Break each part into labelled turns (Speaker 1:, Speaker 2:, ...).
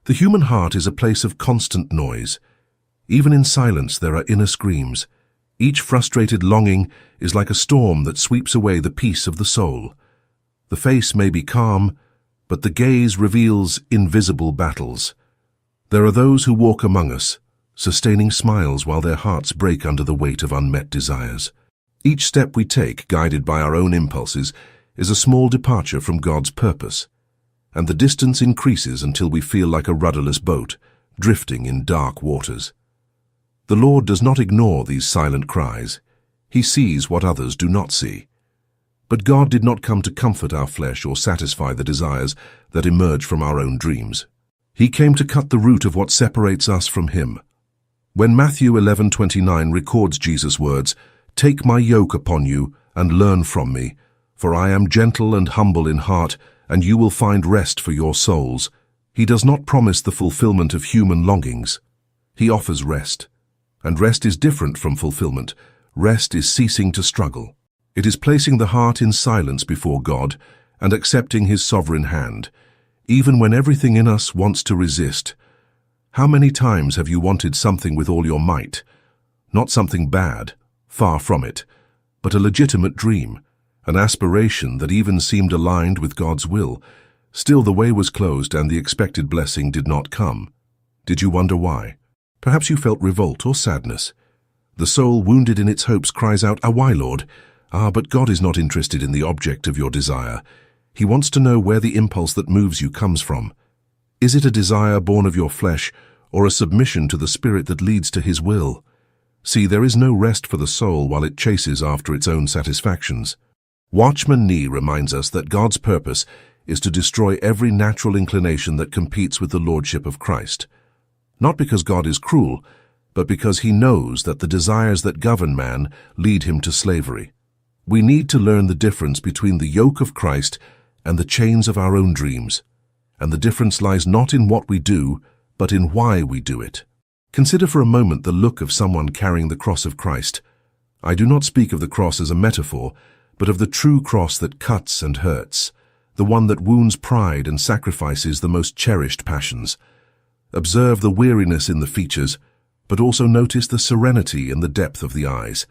Speaker 1: The human heart is a place of constant noise. Even in silence there are inner screams. Each frustrated longing is like a storm that sweeps away the peace of the soul. The face may be calm, but the gaze reveals invisible battles. There are those who walk among us, sustaining smiles while their hearts break under the weight of unmet desires. Each step we take, guided by our own impulses, is a small departure from God's purpose, and the distance increases until we feel like a rudderless boat, drifting in dark waters. The Lord does not ignore these silent cries. He sees what others do not see. But God did not come to comfort our flesh or satisfy the desires that emerge from our own dreams. He came to cut the root of what separates us from Him. When Matthew 11:29 records Jesus' words, "Take my yoke upon you and learn from me, for I am gentle and humble in heart, and you will find rest for your souls," He does not promise the fulfillment of human longings. He offers rest. And rest is different from fulfillment. Rest is ceasing to struggle. It is placing the heart in silence before God and accepting His sovereign hand, even when everything in us wants to resist. How many times have you wanted something with all your might? Not something bad, far from it, but a legitimate dream, an aspiration that even seemed aligned with God's will. Still the way was closed and the expected blessing did not come. Did you wonder why? Perhaps you felt revolt or sadness. The soul wounded in its hopes cries out, "Ah, why, Lord?" But God is not interested in the object of your desire. He wants to know where the impulse that moves you comes from. Is it a desire born of your flesh, or a submission to the Spirit that leads to His will? See, there is no rest for the soul while it chases after its own satisfactions. Watchman reminds us that God's purpose is to destroy every natural inclination that competes with the Lordship of Christ. Not because God is cruel, but because He knows that the desires that govern man lead him to slavery. We need to learn the difference between the yoke of Christ and the chains of our own dreams. And the difference lies not in what we do, but in why we do it. Consider for a moment the look of someone carrying the cross of Christ. I do not speak of the cross as a metaphor, but of the true cross that cuts and hurts, the one that wounds pride and sacrifices the most cherished passions. Observe the weariness in the features, but also notice the serenity and the depth of the eyes.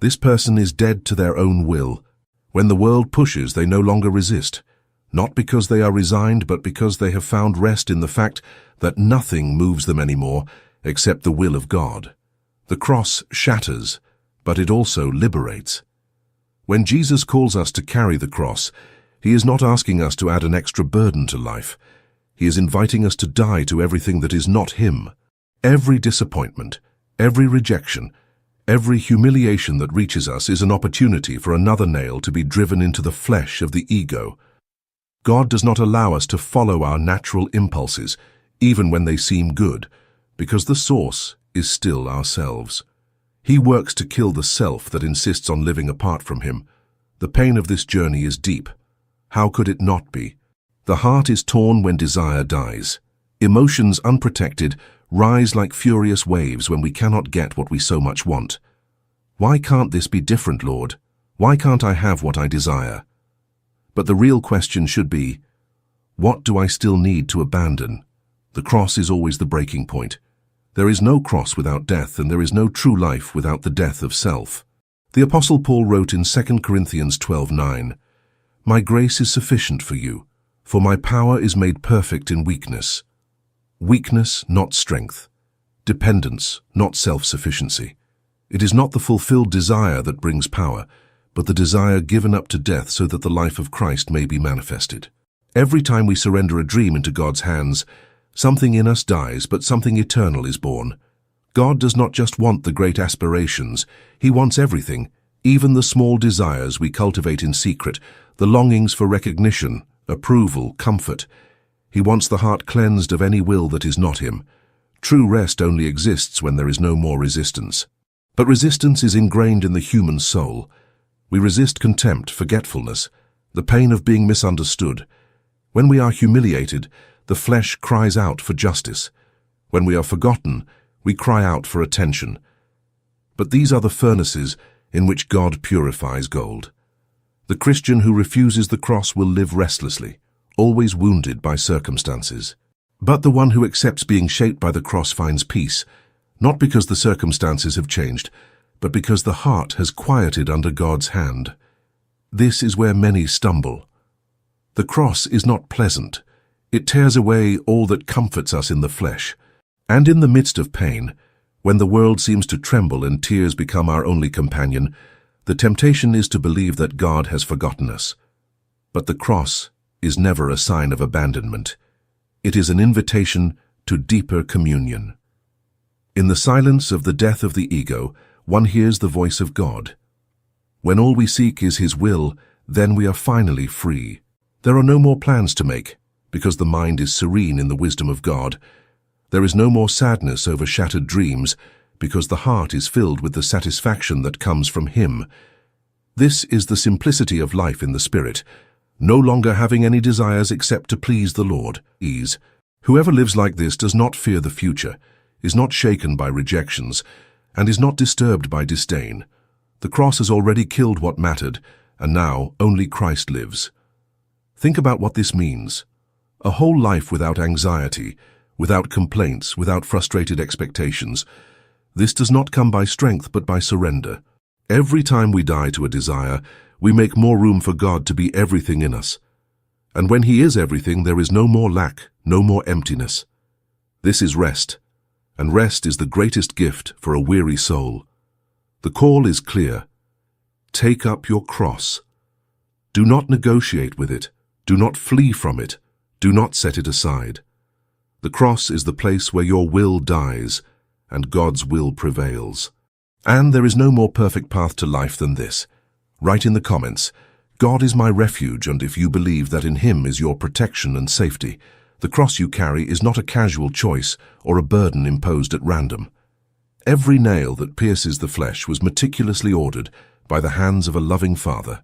Speaker 1: This person is dead to their own will. When the world pushes, they no longer resist, not because they are resigned, but because they have found rest in the fact that nothing moves them anymore except the will of God. The cross shatters, but it also liberates. When Jesus calls us to carry the cross, He is not asking us to add an extra burden to life. He is inviting us to die to everything that is not Him. Every disappointment, every rejection, every humiliation that reaches us is an opportunity for another nail to be driven into the flesh of the ego. God does not allow us to follow our natural impulses, even when they seem good, because the source is still ourselves. He works to kill the self that insists on living apart from Him. The pain of this journey is deep. How could it not be? The heart is torn when desire dies. Emotions unprotected rise like furious waves when we cannot get what we so much want. Why can't this be different, Lord? Why can't I have what I desire? But the real question should be, what do I still need to abandon? The cross is always the breaking point. There is no cross without death, and there is no true life without the death of self. The Apostle Paul wrote in 2 Corinthians 12:9, "My grace is sufficient for you, for my power is made perfect in weakness." Weakness, not strength. Dependence, not self-sufficiency. It is not the fulfilled desire that brings power, but the desire given up to death so that the life of Christ may be manifested. Every time we surrender a dream into God's hands, something in us dies, but something eternal is born. God does not just want the great aspirations. He wants everything, even the small desires we cultivate in secret, the longings for recognition, approval, comfort. He wants the heart cleansed of any will that is not Him. True rest only exists when there is no more resistance. But resistance is ingrained in the human soul. We resist contempt, forgetfulness, the pain of being misunderstood. When we are humiliated, the flesh cries out for justice. When we are forgotten, we cry out for attention. But these are the furnaces in which God purifies gold. The Christian who refuses the cross will live restlessly, always wounded by circumstances. But the one who accepts being shaped by the cross finds peace, not because the circumstances have changed, but because the heart has quieted under God's hand. This is where many stumble. The cross is not pleasant. It tears away all that comforts us in the flesh. And in the midst of pain, when the world seems to tremble and tears become our only companion, the temptation is to believe that God has forgotten us. But the cross is never a sign of abandonment. It is an invitation to deeper communion. In the silence of the death of the ego, one hears the voice of God. When all we seek is His will, then we are finally free. There are no more plans to make, because the mind is serene in the wisdom of God. There is no more sadness over shattered dreams, because the heart is filled with the satisfaction that comes from Him. This is the simplicity of life in the Spirit, no longer having any desires except to please the Lord. Ease. Whoever lives like this does not fear the future, is not shaken by rejections, and is not disturbed by disdain. The cross has already killed what mattered, and now only Christ lives. Think about what this means. A whole life without anxiety, without complaints, without frustrated expectations. This does not come by strength but by surrender. Every time we die to a desire, we make more room for God to be everything in us. And when He is everything, there is no more lack, no more emptiness. This is rest, and rest is the greatest gift for a weary soul. The call is clear. Take up your cross. Do not negotiate with it. Do not flee from it. Do not set it aside. The cross is the place where your will dies and God's will prevails. And there is no more perfect path to life than this. Write in the comments, God is my refuge, and if you believe that in Him is your protection and safety, the cross you carry is not a casual choice or a burden imposed at random. Every nail that pierces the flesh was meticulously ordered by the hands of a loving Father.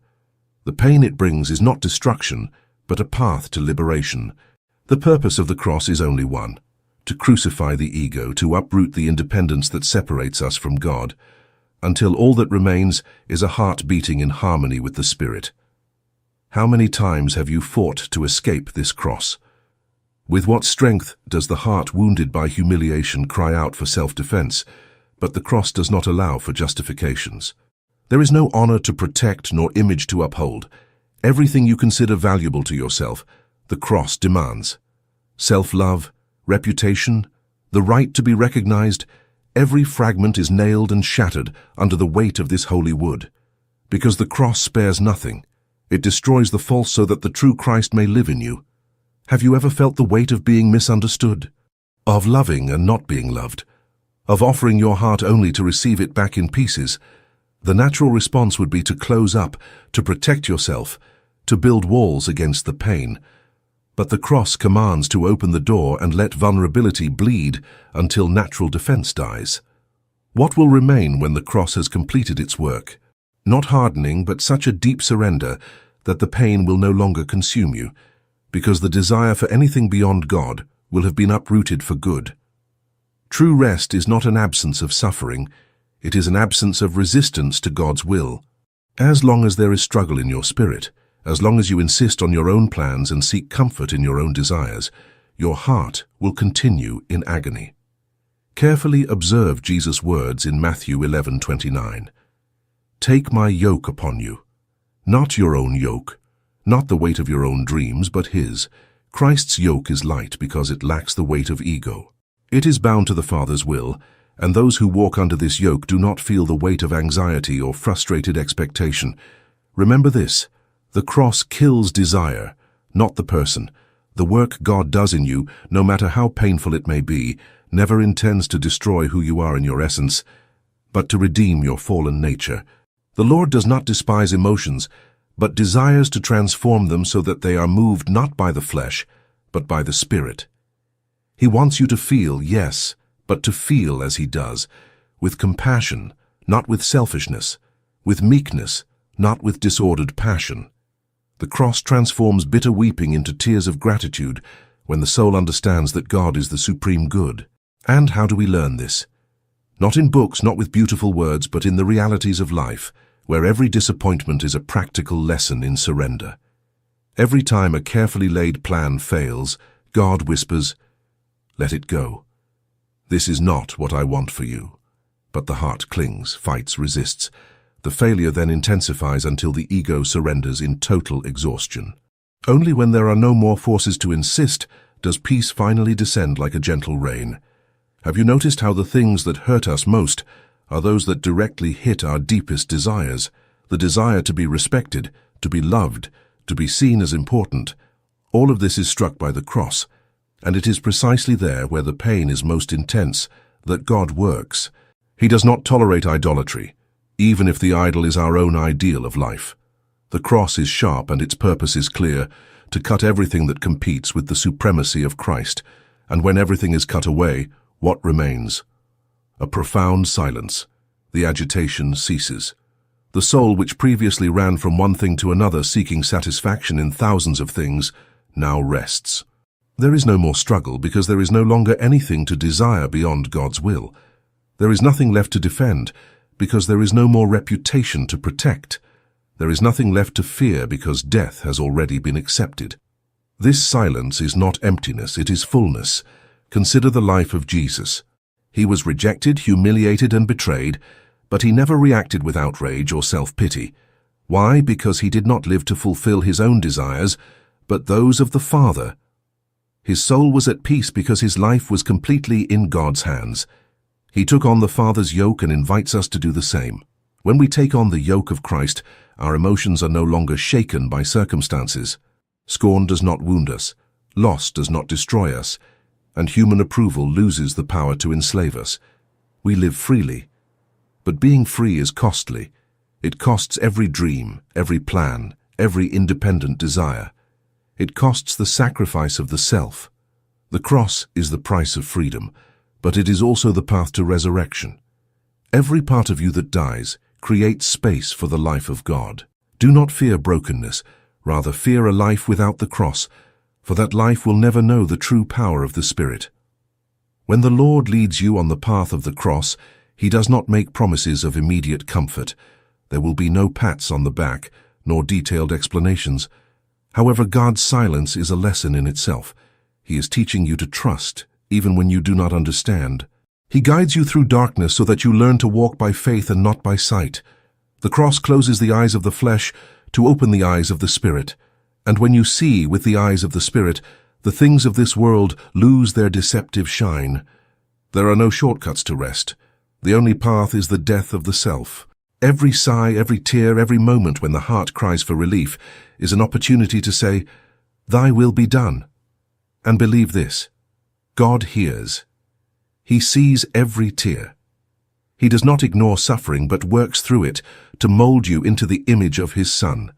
Speaker 1: The pain it brings is not destruction, but a path to liberation. The purpose of the cross is only one: to crucify the ego, to uproot the independence that separates us from God, until all that remains is a heart beating in harmony with the Spirit. How many times have you fought to escape this cross? With what strength does the heart wounded by humiliation cry out for self-defense, but the cross does not allow for justifications. There is no honor to protect nor image to uphold. Everything you consider valuable to yourself, the cross demands. Self-love, reputation, the right to be recognized, every fragment is nailed and shattered under the weight of this holy wood. Because the cross spares nothing. It destroys the false so that the true Christ may live in you. Have you ever felt the weight of being misunderstood? Of loving and not being loved? Of offering your heart only to receive it back in pieces? The natural response would be to close up, to protect yourself, to build walls against the pain. But the cross commands to open the door and let vulnerability bleed until natural defense dies. What will remain when the cross has completed its work? Not hardening, but such a deep surrender that the pain will no longer consume you, because the desire for anything beyond God will have been uprooted for good. True rest is not an absence of suffering, it is an absence of resistance to God's will. As long as there is struggle in your spirit, as long as you insist on your own plans and seek comfort in your own desires, your heart will continue in agony. Carefully observe Jesus' words in Matthew 11:29. Take my yoke upon you. Not your own yoke, not the weight of your own dreams, but His. Christ's yoke is light because it lacks the weight of ego. It is bound to the Father's will, and those who walk under this yoke do not feel the weight of anxiety or frustrated expectation. Remember this: the cross kills desire, not the person. The work God does in you, no matter how painful it may be, never intends to destroy who you are in your essence, but to redeem your fallen nature. The Lord does not despise emotions, but desires to transform them so that they are moved not by the flesh, but by the Spirit. He wants you to feel, yes, but to feel as He does, with compassion, not with selfishness, with meekness, not with disordered passion. The cross transforms bitter weeping into tears of gratitude when the soul understands that God is the supreme good. And how do we learn this? Not in books, not with beautiful words, but in the realities of life, where every disappointment is a practical lesson in surrender. Every time a carefully laid plan fails, God whispers, Let it go. This is not what I want for you. But the heart clings, fights, resists. The failure then intensifies until the ego surrenders in total exhaustion. Only when there are no more forces to insist does peace finally descend like a gentle rain. Have you noticed how the things that hurt us most are those that directly hit our deepest desires? The desire to be respected, to be loved, to be seen as important. All of this is struck by the cross, and it is precisely there where the pain is most intense that God works. He does not tolerate idolatry, even if the idol is our own ideal of life. The cross is sharp and its purpose is clear, to cut everything that competes with the supremacy of Christ. And when everything is cut away, what remains? A profound silence. The agitation ceases. The soul, which previously ran from one thing to another seeking satisfaction in thousands of things, now rests. There is no more struggle because there is no longer anything to desire beyond God's will. There is nothing left to defend because there is no more reputation to protect. There is nothing left to fear because death has already been accepted. This silence is not emptiness, it is fullness. Consider the life of Jesus. He was rejected, humiliated, and betrayed, but he never reacted with outrage or self-pity. Why? Because he did not live to fulfill his own desires, but those of the Father. His soul was at peace because his life was completely in God's hands. He took on the Father's yoke and invites us to do the same. When we take on the yoke of Christ, our emotions are no longer shaken by circumstances. Scorn does not wound us, loss does not destroy us, and human approval loses the power to enslave us. We live freely. But being free is costly. It costs every dream, every plan, every independent desire. It costs the sacrifice of the self. The cross is the price of freedom, but it is also the path to resurrection. Every part of you that dies creates space for the life of God. Do not fear brokenness, rather fear a life without the cross, for that life will never know the true power of the Spirit. When the Lord leads you on the path of the cross, He does not make promises of immediate comfort. There will be no pats on the back, nor detailed explanations. However, God's silence is a lesson in itself. He is teaching you to trust, even when you do not understand. He guides you through darkness so that you learn to walk by faith and not by sight. The cross closes the eyes of the flesh to open the eyes of the Spirit. And when you see with the eyes of the Spirit, the things of this world lose their deceptive shine. There are no shortcuts to rest. The only path is the death of the self. Every sigh, every tear, every moment when the heart cries for relief is an opportunity to say, "Thy will be done." And believe this, God hears. He sees every tear. He does not ignore suffering but works through it to mold you into the image of His Son.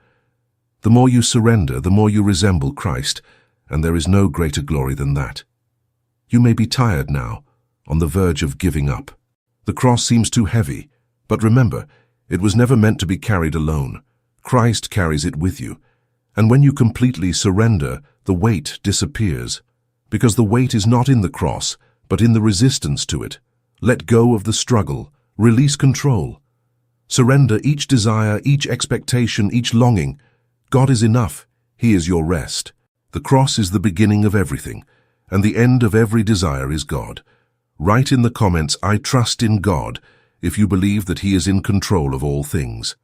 Speaker 1: The more you surrender, the more you resemble Christ, and there is no greater glory than that. You may be tired now, on the verge of giving up. The cross seems too heavy, but remember, it was never meant to be carried alone. Christ carries it with you, and when you completely surrender, the weight disappears, because the weight is not in the cross, but in the resistance to it. Let go of the struggle, release control. Surrender each desire, each expectation, each longing. God is enough. He is your rest. The cross is the beginning of everything, and the end of every desire is God. Write in the comments, "I trust in God," if you believe that He is in control of all things.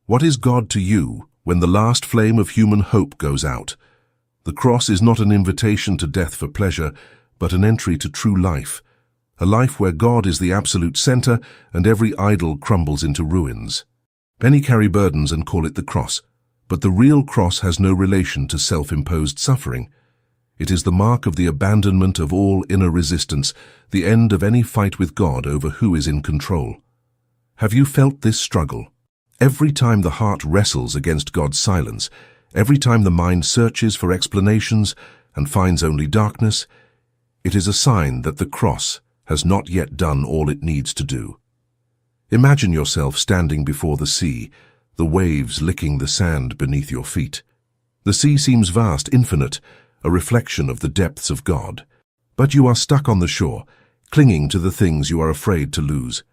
Speaker 1: What is God to you when the last flame of human hope goes out? The cross is not an invitation to death for pleasure, but an entry to true life, a life where God is the absolute center and every idol crumbles into ruins. Many carry burdens and call it the cross, but the real cross has no relation to self-imposed suffering. It is the mark of the abandonment of all inner resistance, the end of any fight with God over who is in control. Have you felt this struggle? Every time the heart wrestles against God's silence, every time the mind searches for explanations and finds only darkness, it is a sign that the cross has not yet done all it needs to do. Imagine yourself standing before the sea, the waves licking the sand beneath your feet. The sea seems vast, infinite, a reflection of the depths of God. But you are stuck on the shore, clinging to the things you are afraid to lose.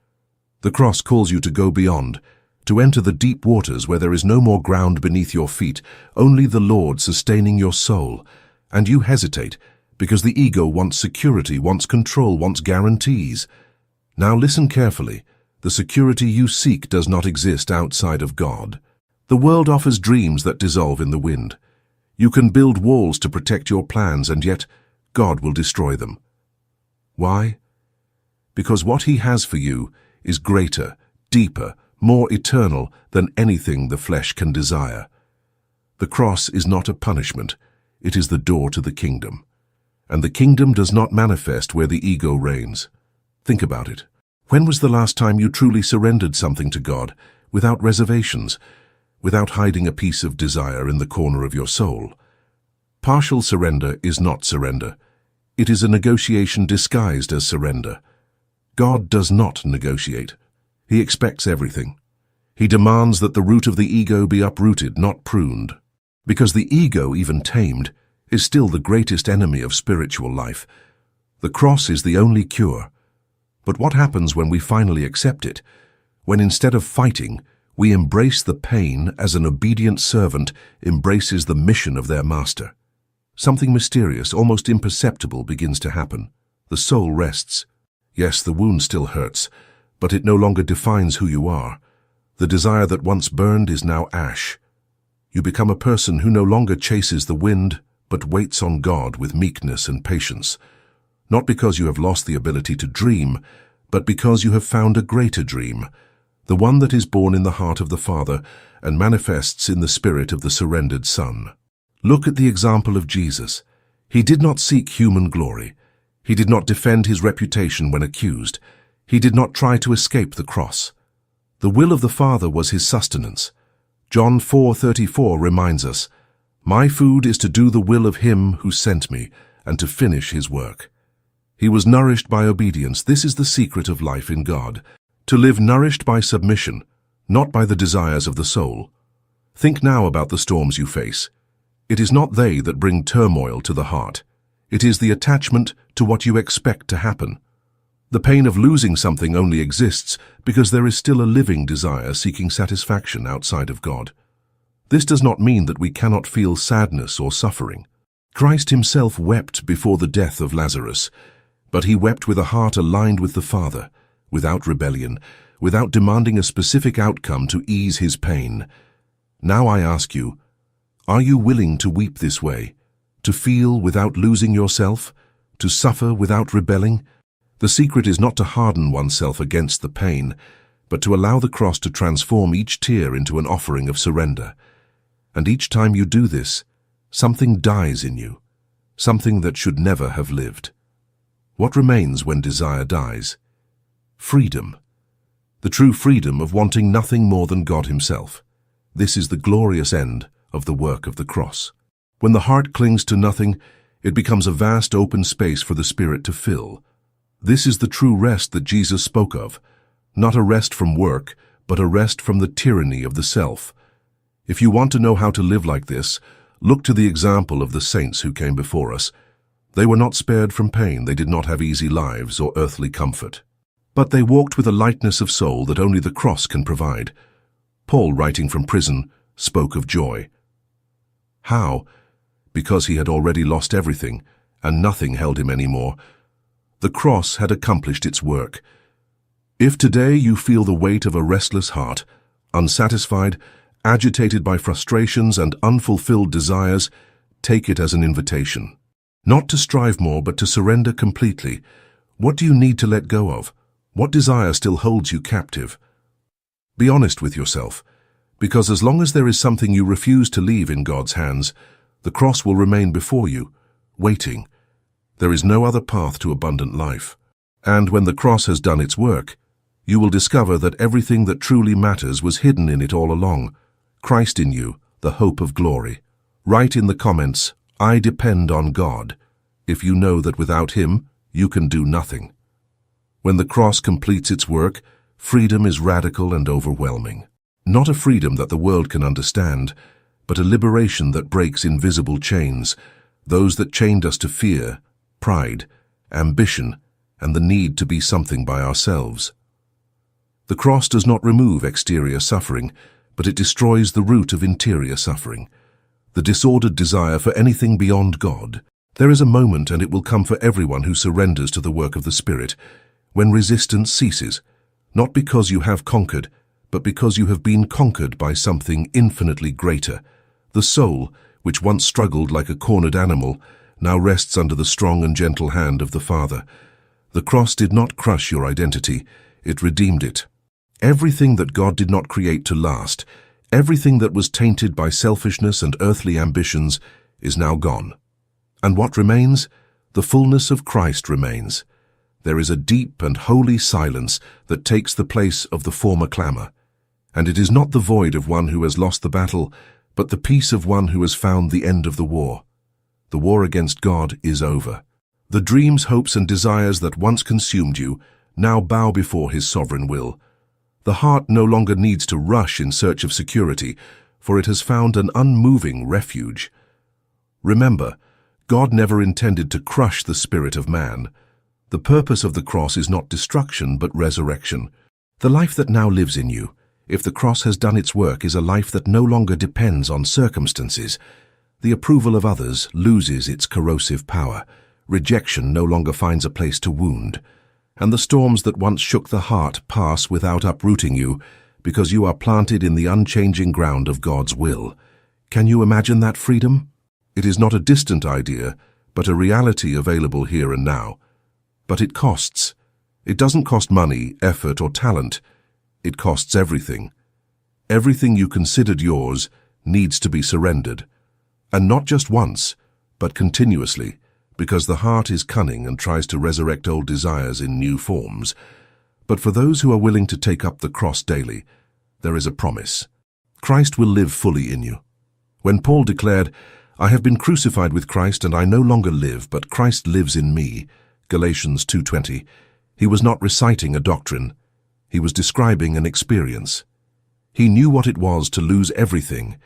Speaker 1: The cross calls you to go beyond, to enter the deep waters where there is no more ground beneath your feet, only the Lord sustaining your soul. And you hesitate, Because the ego wants security, wants control, wants guarantees. Now listen carefully. The security you seek does not exist outside of God. The world offers dreams that dissolve in the wind. You can build walls to protect your plans, and yet God will destroy them. Why? Because what He has for you is greater, deeper, more eternal than anything the flesh can desire. The cross is not a punishment, it is the door to the kingdom. And the kingdom does not manifest where the ego reigns. Think about it. When was the last time you truly surrendered something to God, without reservations, without hiding a piece of desire in the corner of your soul? Partial surrender is not surrender. It is a negotiation disguised as surrender. God does not negotiate. He expects everything. He demands that the root of the ego be uprooted, not pruned. Because the ego, even tamed, is still the greatest enemy of spiritual life. The cross is the only cure. But what happens when we finally accept it? When instead of fighting, we embrace the pain as an obedient servant embraces the mission of their master. Something mysterious, almost imperceptible, begins to happen. The soul rests. Yes, the wound still hurts, but it no longer defines who you are. The desire that once burned is now ash. You become a person who no longer chases the wind, but waits on God with meekness and patience. Not because you have lost the ability to dream, but because you have found a greater dream, the one that is born in the heart of the Father and manifests in the spirit of the surrendered Son. Look at the example of Jesus. He did not seek human glory. He did not defend his reputation when accused. He did not try to escape the cross. The will of the Father was his sustenance. John 4:34 reminds us, "My food is to do the will of him who sent me, and to finish his work." He was nourished by obedience. This is the secret of life in God, to live nourished by submission, not by the desires of the soul. Think now about the storms you face. It is not they that bring turmoil to the heart. It is the attachment to what you expect to happen. The pain of losing something only exists because there is still a living desire seeking satisfaction outside of God. This does not mean that we cannot feel sadness or suffering. Christ himself wept before the death of Lazarus, but he wept with a heart aligned with the Father, without rebellion, without demanding a specific outcome to ease his pain. Now I ask you, are you willing to weep this way, to feel without losing yourself, to suffer without rebelling? The secret is not to harden oneself against the pain, but to allow the cross to transform each tear into an offering of surrender. And each time you do this, something dies in you, something that should never have lived. What remains when desire dies? Freedom. The true freedom of wanting nothing more than God himself. This is the glorious end of the work of the cross. When the heart clings to nothing, it becomes a vast open space for the Spirit to fill. This is the true rest that Jesus spoke of, not a rest from work, but a rest from the tyranny of the self. If you want to know how to live like this, look to the example of the saints who came before us. They were not spared from pain, they did not have easy lives or earthly comfort. But they walked with a lightness of soul that only the cross can provide. Paul, writing from prison, spoke of joy. How? Because he had already lost everything, and nothing held him anymore. The cross had accomplished its work. If today you feel the weight of a restless heart, unsatisfied, agitated by frustrations and unfulfilled desires, take it as an invitation. Not to strive more, but to surrender completely. What do you need to let go of? What desire still holds you captive? Be honest with yourself, because as long as there is something you refuse to leave in God's hands, the cross will remain before you, waiting. There is no other path to abundant life. And when the cross has done its work, you will discover that everything that truly matters was hidden in it all along. Christ in you, the hope of glory. Write in the comments, "I depend on God," if you know that without him, you can do nothing. When the cross completes its work, freedom is radical and overwhelming. Not a freedom that the world can understand, but a liberation that breaks invisible chains, those that chained us to fear, pride, ambition, and the need to be something by ourselves. The cross does not remove exterior suffering, but it destroys the root of interior suffering, the disordered desire for anything beyond God. There is a moment, and it will come for everyone who surrenders to the work of the Spirit, when resistance ceases, not because you have conquered, but because you have been conquered by something infinitely greater. The soul, which once struggled like a cornered animal, now rests under the strong and gentle hand of the Father. The cross did not crush your identity, it redeemed it. Everything that God did not create to last, everything that was tainted by selfishness and earthly ambitions, is now gone. And what remains? The fullness of Christ remains. There is a deep and holy silence that takes the place of the former clamor. And it is not the void of one who has lost the battle, but the peace of one who has found the end of the war. The war against God is over. The dreams, hopes, and desires that once consumed you now bow before His sovereign will. The heart no longer needs to rush in search of security, for it has found an unmoving refuge. Remember, God never intended to crush the spirit of man. The purpose of the cross is not destruction, but resurrection. The life that now lives in you, if the cross has done its work, is a life that no longer depends on circumstances. The approval of others loses its corrosive power. Rejection no longer finds a place to wound. And the storms that once shook the heart pass without uprooting you, because you are planted in the unchanging ground of God's will. Can you imagine that freedom? It is not a distant idea, but a reality available here and now. But it costs. It doesn't cost money, effort, or talent. It costs everything. Everything you considered yours needs to be surrendered. And not just once, but continuously, because the heart is cunning and tries to resurrect old desires in new forms. But for those who are willing to take up the cross daily, there is a promise. Christ will live fully in you. When Paul declared, "I have been crucified with Christ, and I no longer live, but Christ lives in me," Galatians 2:20, he was not reciting a doctrine. He was describing an experience. He knew what it was to lose everything,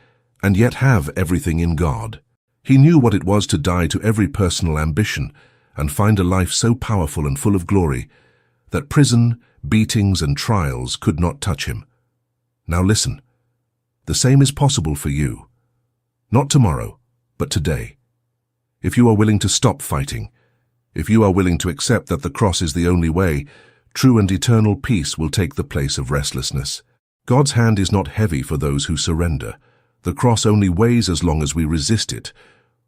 Speaker 1: and yet have everything in God. He knew what it was to die to every personal ambition and find a life so powerful and full of glory that prison, beatings, and trials could not touch him. Now listen, the same is possible for you. Not tomorrow, but today. If you are willing to stop fighting, if you are willing to accept that the cross is the only way, true and eternal peace will take the place of restlessness. God's hand is not heavy for those who surrender. The cross only weighs as long as we resist it.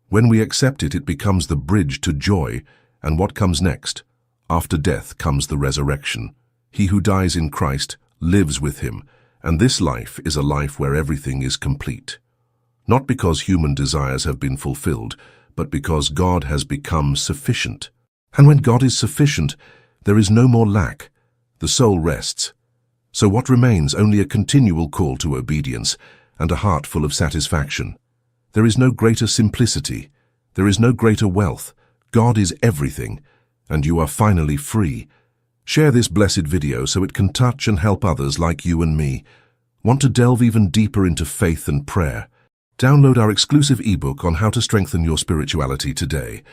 Speaker 1: When we accept it, it becomes the bridge to joy. And what comes next? After death comes the resurrection. He who dies in Christ lives with Him, and this life is a life where everything is complete. Not because human desires have been fulfilled, but because God has become sufficient. And when God is sufficient, there is no more lack. The soul rests. So what remains? Only a continual call to obedience and a heart full of satisfaction. There is no greater simplicity. There is no greater wealth. God is everything, and you are finally free. Share this blessed video so it can touch and help others like you and me. Want to delve even deeper into faith and prayer? Download our exclusive ebook on how to strengthen your spirituality today.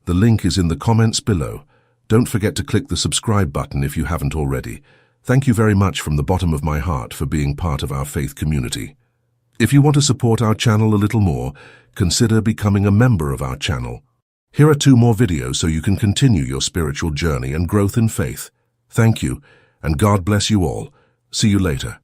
Speaker 1: The link is in the comments below. Don't forget to click the subscribe button if you haven't already. Thank you very much from the bottom of my heart for being part of our faith community. If you want to support our channel a little more, consider becoming a member of our channel. Here are 2 more videos so you can continue your spiritual journey and growth in faith. Thank you, and God bless you all. See you later.